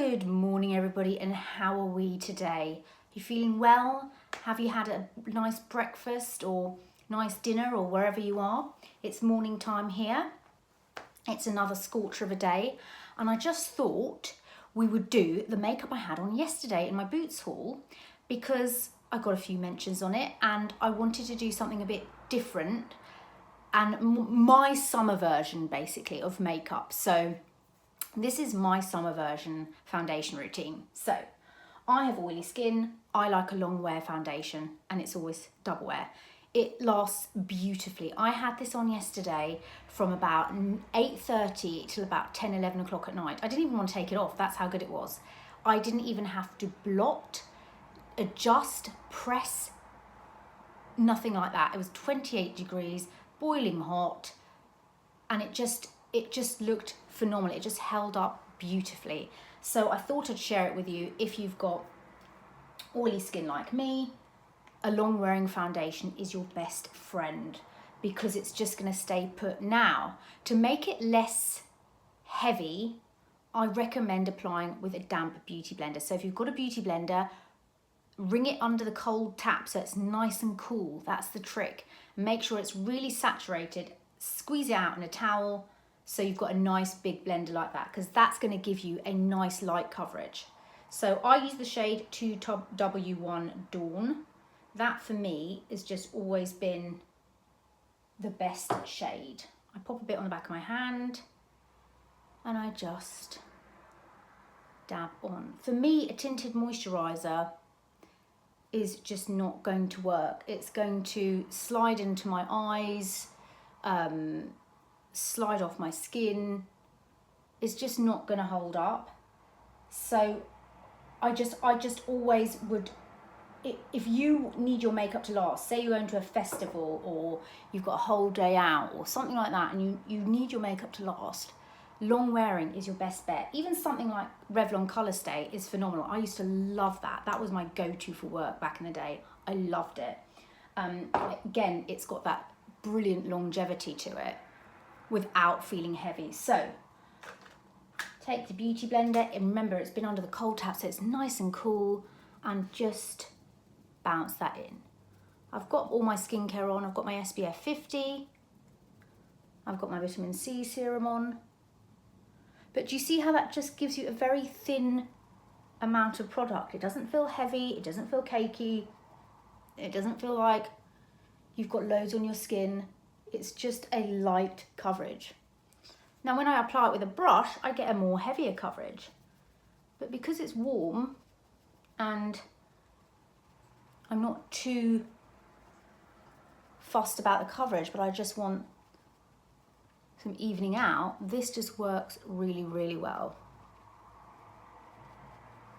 Good morning everybody, and how are we today? You feeling well? Have you had a nice breakfast or nice dinner or wherever you are? It's morning time here. It's another scorcher of a day, and I just thought we would do the makeup I had on yesterday in my Boots haul because I got a few mentions on it and I wanted to do something a bit different and my summer version basically of makeup. So this is my summer version foundation routine. So I have oily skin. I like a long wear foundation, and it's always double wear. It lasts beautifully. I had this on yesterday from about 8:30 till about 10, 11 o'clock at night. I didn't even want to take it off. That's how good it was. I didn't even have to blot, adjust, press, nothing like that. It was 28 degrees, boiling hot, and it just looked phenomenal. It just held up beautifully. So I thought I'd share it with you. If you've got oily skin like me, a long wearing foundation is your best friend because it's just going to stay put. Now, to make it less heavy, I recommend applying with a damp beauty blender. So if you've got a beauty blender, wring it under the cold tap so it's nice and cool. That's the trick. Make sure it's really saturated. Squeeze it out in a towel so you've got a nice big blender like that, because that's going to give you a nice light coverage. So I use the shade 2W1 Dawn. That for me has just always been the best shade. I pop a bit on the back of my hand and I just dab on. For me, a tinted moisturiser is just not going to work. It's going to slide into my eyes, slide off my skin. It's just not going to hold up. So I just always would, if you need your makeup to last, say you're going to a festival or you've got a whole day out or something like that, and you need your makeup to last, long wearing is your best bet. Even something like Revlon Colour Stay is phenomenal. I used to love that. That was my go-to for work back in the day. I loved it. Again, it's got that brilliant longevity to it without feeling heavy. So take the beauty blender, and remember it's been under the cold tap so it's nice and cool, and just bounce that in. I've got all my skincare on. I've got my SPF 50. I've got my vitamin C serum on. But do you see how that just gives you a very thin amount of product? It doesn't feel heavy, it doesn't feel cakey, it doesn't feel like you've got loads on your skin. It's just a light coverage. Now when I apply it with a brush, I get a more heavier coverage. But because it's warm and I'm not too fussed about the coverage, but I just want some evening out, this just works really, really well.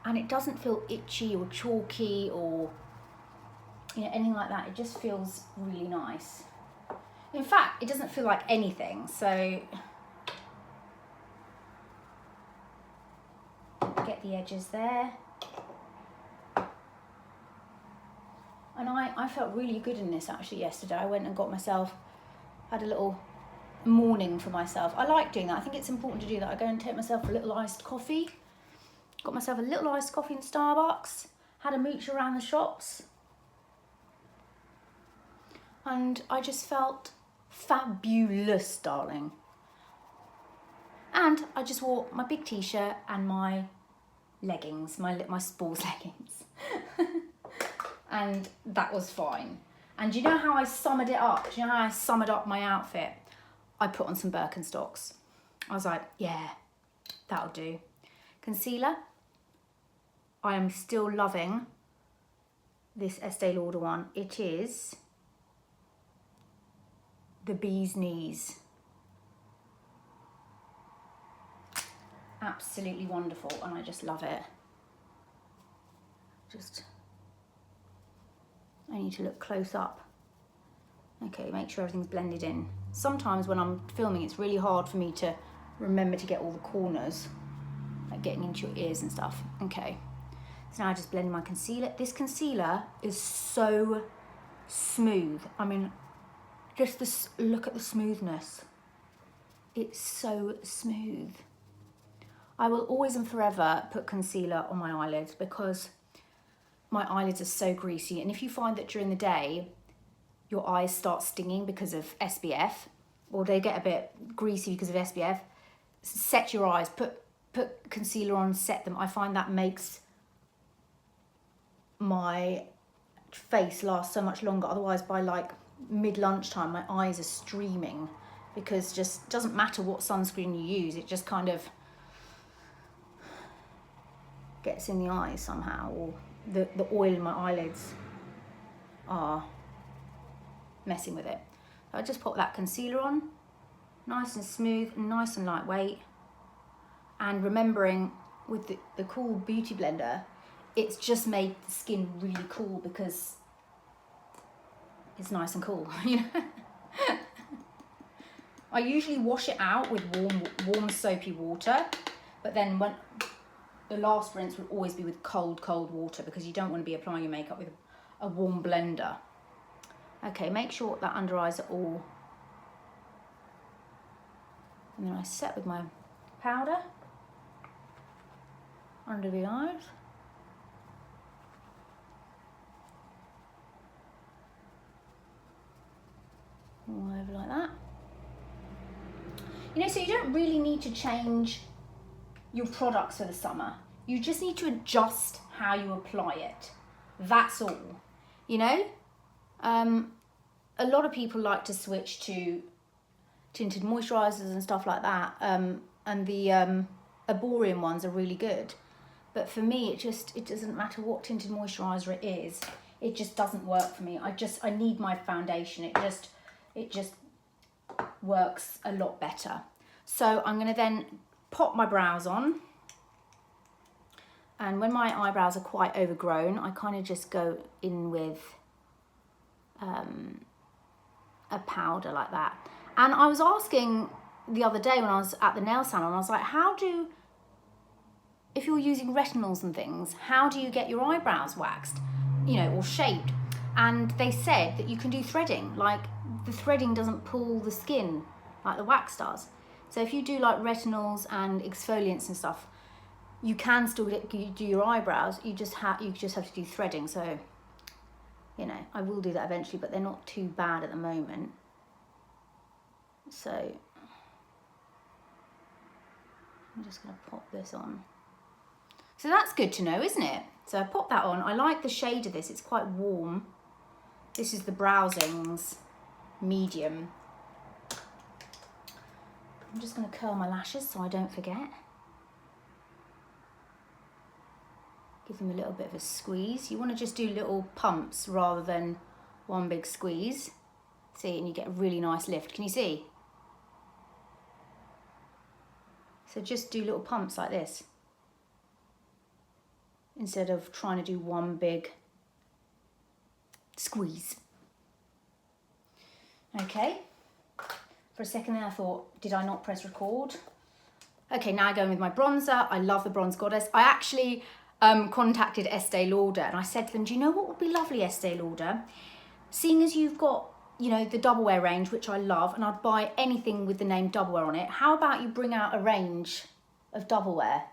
And it doesn't feel itchy or chalky or anything like that. It just feels really nice. In fact, it doesn't feel like anything. So get the edges there. And I felt really good in this actually yesterday. I went and got myself, had a little morning for myself. I like doing that. I think it's important to do that. I go and take myself a little iced coffee. Got myself a little iced coffee in Starbucks. Had a mooch around the shops. And I just felt fabulous, darling. And I just wore my big t-shirt and my leggings, my sports leggings. And that was fine. And do you know how I summed it up? Do you know how I summed up my outfit? I put on some Birkenstocks. I was like, yeah, that'll do. Concealer. I am still loving this Estee Lauder one. It is the bee's knees. Absolutely wonderful, and I just love it. I need to look close up. Okay, make sure everything's blended in. Sometimes when I'm filming, it's really hard for me to remember to get all the corners, like getting into your ears and stuff. Okay, so now I just blend my concealer. This concealer is so smooth. I mean, just look at the smoothness. It's so smooth. I will always and forever put concealer on my eyelids because my eyelids are so greasy. And if you find that during the day, your eyes start stinging because of SPF, or they get a bit greasy because of SPF, set your eyes, put concealer on, set them. I find that makes my face last so much longer. Otherwise, by like mid-lunchtime, my eyes are streaming because just doesn't matter what sunscreen you use, it just kind of gets in the eyes somehow, or the oil in my eyelids are messing with it. So I just pop that concealer on, nice and smooth and nice and lightweight. And remembering with the Cool Beauty Blender, it's just made the skin really cool because it's nice and cool, you know. I usually wash it out with warm soapy water, but then when the last rinse would always be with cold water because you don't want to be applying your makeup with a warm blender. Okay, make sure that under eyes are all, and then I set with my powder under the eyes. All over like that. You know, so you don't really need to change your products for the summer. You just need to adjust how you apply it. That's all. You know, a lot of people like to switch to tinted moisturizers and stuff like that, and the Arborian ones are really good. But for me, it doesn't matter what tinted moisturizer it is. It just doesn't work for me. I need my foundation. It just works a lot better. So I'm going to then pop my brows on. And when my eyebrows are quite overgrown, I kind of just go in with a powder like that. And I was asking the other day when I was at the nail salon, I was like, if you're using retinols and things, how do you get your eyebrows waxed, you know, or shaped? And they said that you can do threading, like the threading doesn't pull the skin like the wax does. So if you do like retinols and exfoliants and stuff, you can still do your eyebrows. You just have to do threading. So, you know, I will do that eventually, but they're not too bad at the moment. So I'm just going to pop this on. So that's good to know, isn't it? So I pop that on. I like the shade of this. It's quite warm. This is the Browsings medium. I'm just going to curl my lashes so I don't forget. Give them a little bit of a squeeze. You want to just do little pumps rather than one big squeeze. See, and you get a really nice lift. Can you see? So just do little pumps like this, instead of trying to do one big squeeze. Okay. For a second then I thought, did I not press record? Okay, now I go in with my bronzer. I love the Bronze Goddess. I actually contacted Estee Lauder and I said to them, do you know what would be lovely, Estee Lauder? Seeing as you've got, you know, the double wear range, which I love, and I'd buy anything with the name double wear on it, how about you bring out a range of double wear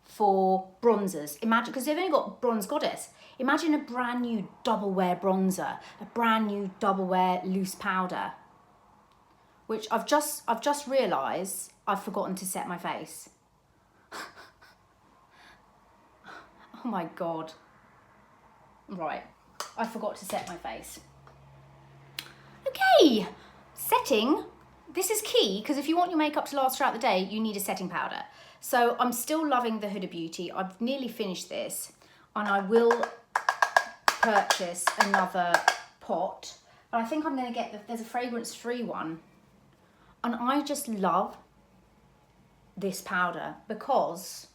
for bronzers? Imagine, because they've only got Bronze Goddess. Imagine a brand new double wear bronzer, a brand new double wear loose powder, which I've just realised I've forgotten to set my face. Oh my God. Right, I forgot to set my face. Okay, setting. This is key because if you want your makeup to last throughout the day, you need a setting powder. So I'm still loving the Huda Beauty. I've nearly finished this and I will purchase another pot. But I think I'm going to get, there's a fragrance-free one. And I just love this powder because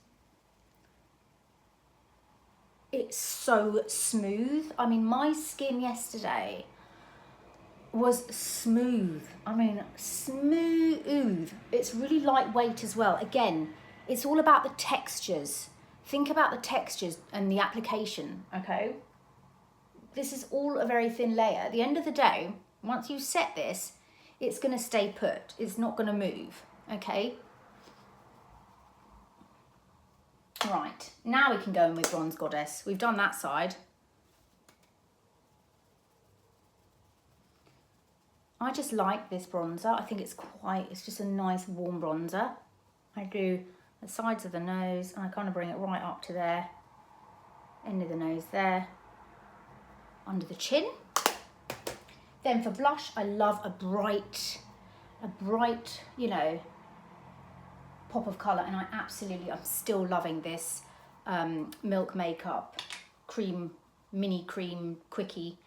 it's so smooth. I mean, my skin yesterday was smooth. I mean, smooth. It's really lightweight as well. Again, it's all about the textures. Think about the textures and the application, okay? This is all a very thin layer. At the end of the day, once you set this, it's going to stay put. It's not going to move, okay? Right, now we can go in with Bronze Goddess. We've done that side. I just like this bronzer. I think it's just a nice warm bronzer. I do the sides of the nose and I kind of bring it right up to there. End of the nose there. Under the chin. Then for blush, I love a bright, you know, pop of colour, and I'm still loving this Milk Makeup mini cream quickie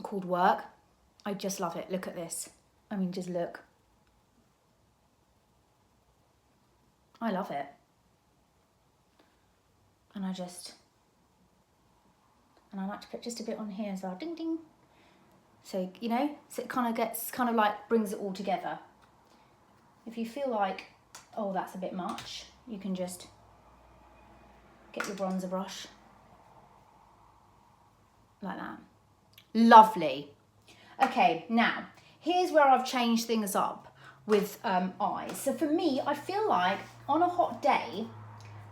called Work. I just love it. Look at this. I mean, just look. I love it. And I like to put just a bit on here as well. Ding, ding. So, you know, so it kind of like brings it all together. If you feel like, oh, that's a bit much, you can just get your bronzer brush like that. Lovely. Okay, now, here's where I've changed things up with eyes. So for me, I feel like on a hot day,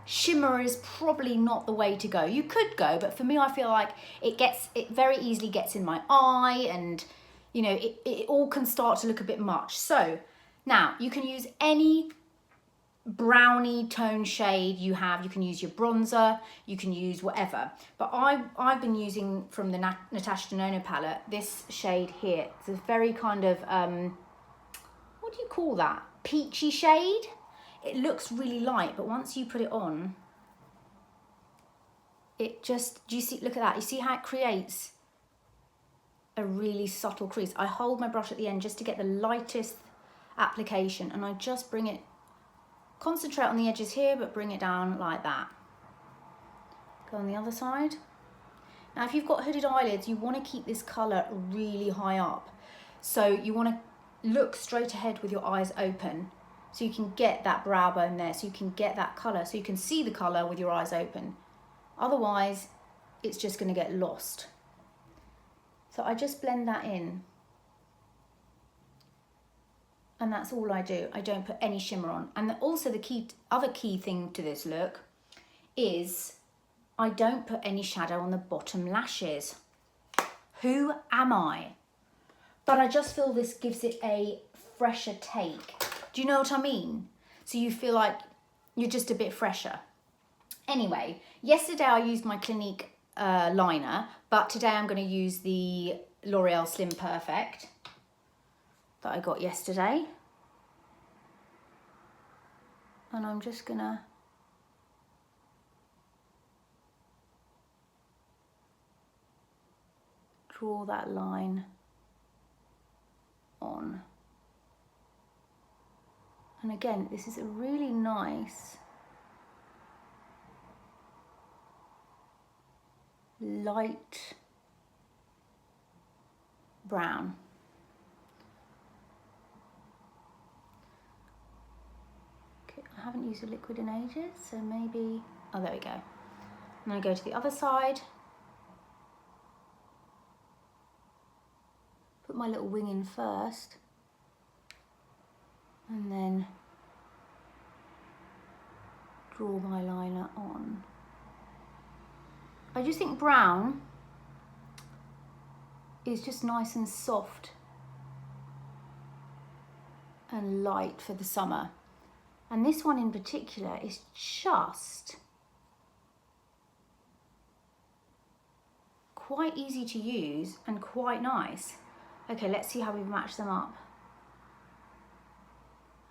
shimmer is probably not the way to go. You could go, but for me, I feel like it very easily gets in my eye, and you know, it all can start to look a bit much. So now you can use any brownie tone shade you have. You can use your bronzer, you can use whatever. But I've been using from the Natasha Denona palette this shade here. It's a very kind of, what do you call that? Peachy shade. It looks really light, but once you put it on, it just, do you see, look at that. You see how it creates a really subtle crease. I hold my brush at the end just to get the lightest application, and I just bring it, concentrate on the edges here, but bring it down like that. Go on the other side. Now, if you've got hooded eyelids, you want to keep this colour really high up. So you want to look straight ahead with your eyes open, so you can get that brow bone there, so you can get that colour, so you can see the colour with your eyes open. Otherwise, it's just going to get lost. So I just blend that in. And that's all I do. I don't put any shimmer on. And also the other key thing to this look is I don't put any shadow on the bottom lashes. Who am I? But I just feel this gives it a fresher take. Do you know what I mean? So you feel like you're just a bit fresher. Anyway, yesterday I used my Clinique liner, but today I'm going to use the L'Oreal Slim Perfect that I got yesterday. And I'm just going to draw that line on. And again, this is a really nice light brown. Okay, I haven't used a liquid in ages, so maybe, oh, there we go. And I go to the other side. Put my little wing in first. And then draw my liner on. I just think brown is just nice and soft and light for the summer. And this one in particular is just quite easy to use and quite nice. Okay, let's see how we match them up.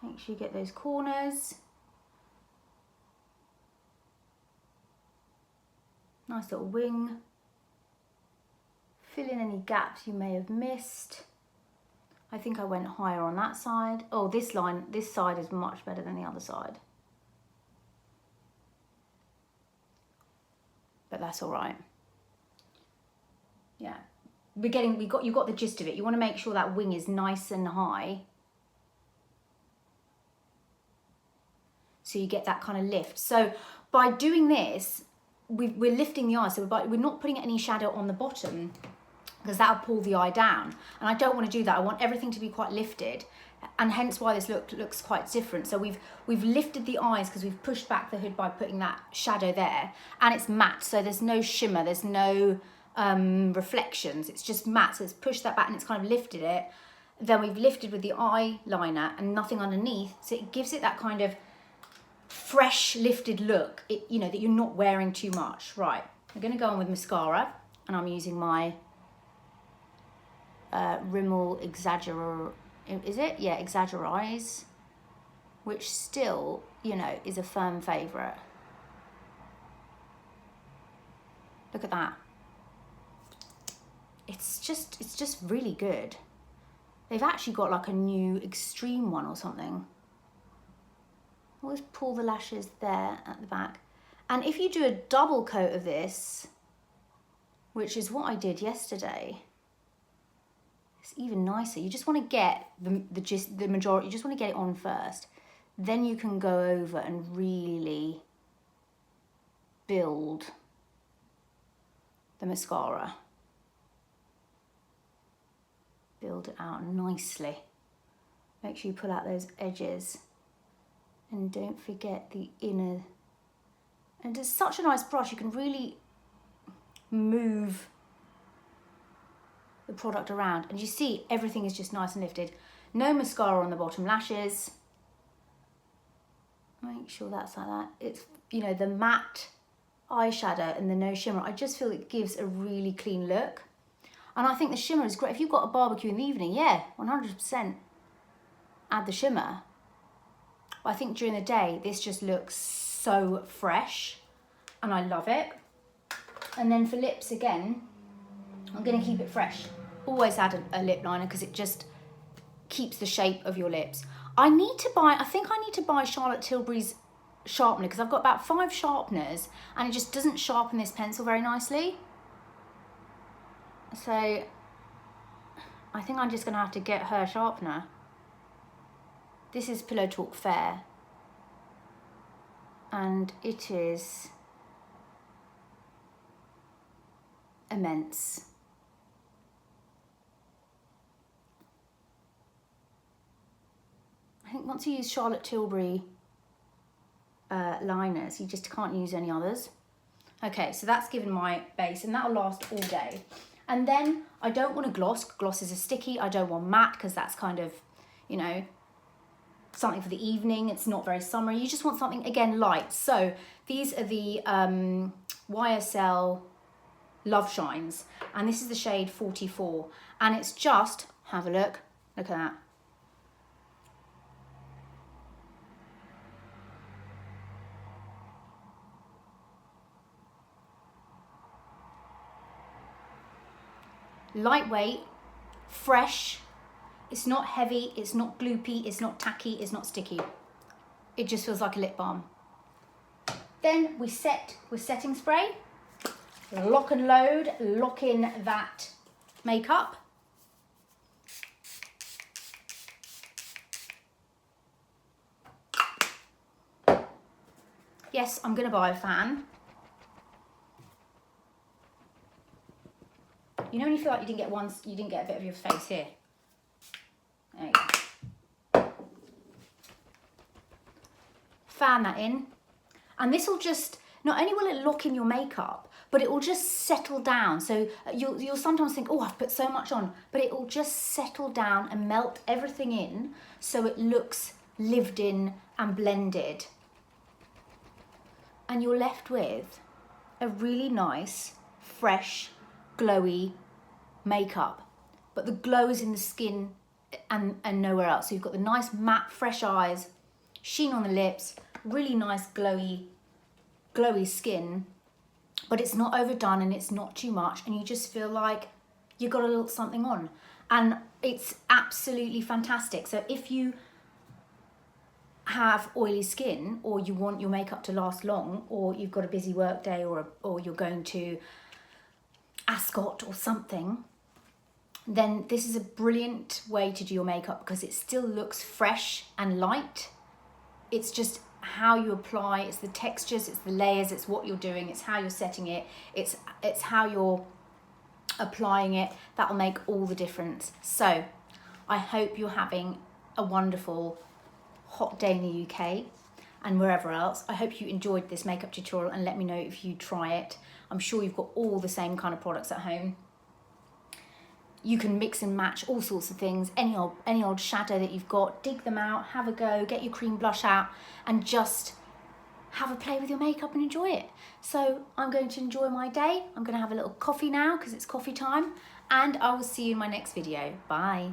Make sure you get those corners. Nice little wing. Fill in any gaps you may have missed. I think I went higher on that side. Oh, this side is much better than the other side. But that's all right. Yeah, you've got the gist of it. You want to make sure that wing is nice and high, so you get that kind of lift. So by doing this, we're lifting the eye, so we're not putting any shadow on the bottom, because that'll pull the eye down. And I don't want to do that. I want everything to be quite lifted. and hence why this look looks quite different. So we've lifted the eyes because we've pushed back the hood by putting that shadow there, and it's matte, so there's no shimmer, there's no reflections, it's just matte. So it's pushed that back and it's kind of lifted it. Then we've lifted with the eyeliner and nothing underneath, so it gives it that kind of fresh lifted look, you know, that you're not wearing too much. Right, I'm going to go on with mascara, and I'm using my Rimmel Exagger, is it? Yeah, Exaggerize, which still, you know, is a firm favourite. Look at that. It's just really good. They've actually got like a new extreme one or something. Always pull the lashes there at the back. And if you do a double coat of this, which is what I did yesterday, it's even nicer. You just want to get the majority, you just want to get it on first. Then you can go over and really build the mascara. Build it out nicely. Make sure you pull out those edges. And don't forget the inner. And it's such a nice brush, you can really move the product around. And you see, everything is just nice and lifted. No mascara on the bottom lashes. Make sure that's like that. It's, you know, the matte eyeshadow and the no shimmer. I just feel it gives a really clean look. And I think the shimmer is great. If you've got a barbecue in the evening, yeah, 100% add the shimmer. But I think during the day, this just looks so fresh and I love it. And then for lips again, I'm gonna keep it fresh. Always add a lip liner because it just keeps the shape of your lips. I think I need to buy Charlotte Tilbury's sharpener because I've got about 5 sharpeners and it just doesn't sharpen this pencil very nicely. So I think I'm just gonna have to get her sharpener. This is Pillow Talk Fair, and it is immense. I think once you use Charlotte Tilbury liners, you just can't use any others. Okay, so that's given my base, and that'll last all day. And then I don't want a gloss. Glosses are sticky. I don't want matte because that's kind of, you know, something for the evening. It's not very summery. You just want something, again, light. So these are the YSL Loveshines, and this is the shade 44. And it's just, have a look at that. Lightweight, fresh, it's not heavy, it's not gloopy, it's not tacky, it's not sticky. It just feels like a lip balm. Then we set with setting spray, lock and load, lock in that makeup. Yes, I'm gonna buy a fan. You know when you feel like you didn't get a bit of your face here? There you go. Fan that in. And this will just, not only will it lock in your makeup, but it will just settle down. So you'll sometimes think, oh, I've put so much on, but it will just settle down and melt everything in so it looks lived in and blended. And you're left with a really nice, fresh, glowy makeup, but the glow is in the skin and nowhere else. So you've got the nice matte fresh eyes, sheen on the lips, really nice glowy skin, but it's not overdone and it's not too much, and you just feel like you got a little something on, and it's absolutely fantastic. So if you have oily skin, or you want your makeup to last long, or you've got a busy work day, or you're going to Ascot or something, then this is a brilliant way to do your makeup because it still looks fresh and light. It's just how you apply, it's the textures, it's the layers, it's what you're doing, it's how you're setting it, it's how you're applying it that will make all the difference. So I hope you're having a wonderful hot day in the UK and wherever else. I hope you enjoyed this makeup tutorial and let me know if you try it. I'm sure you've got all the same kind of products at home. You can mix and match all sorts of things, any old shadow that you've got, dig them out, have a go, get your cream blush out and just have a play with your makeup and enjoy it. So I'm going to enjoy my day. I'm going to have a little coffee now because it's coffee time, and I will see you in my next video. Bye.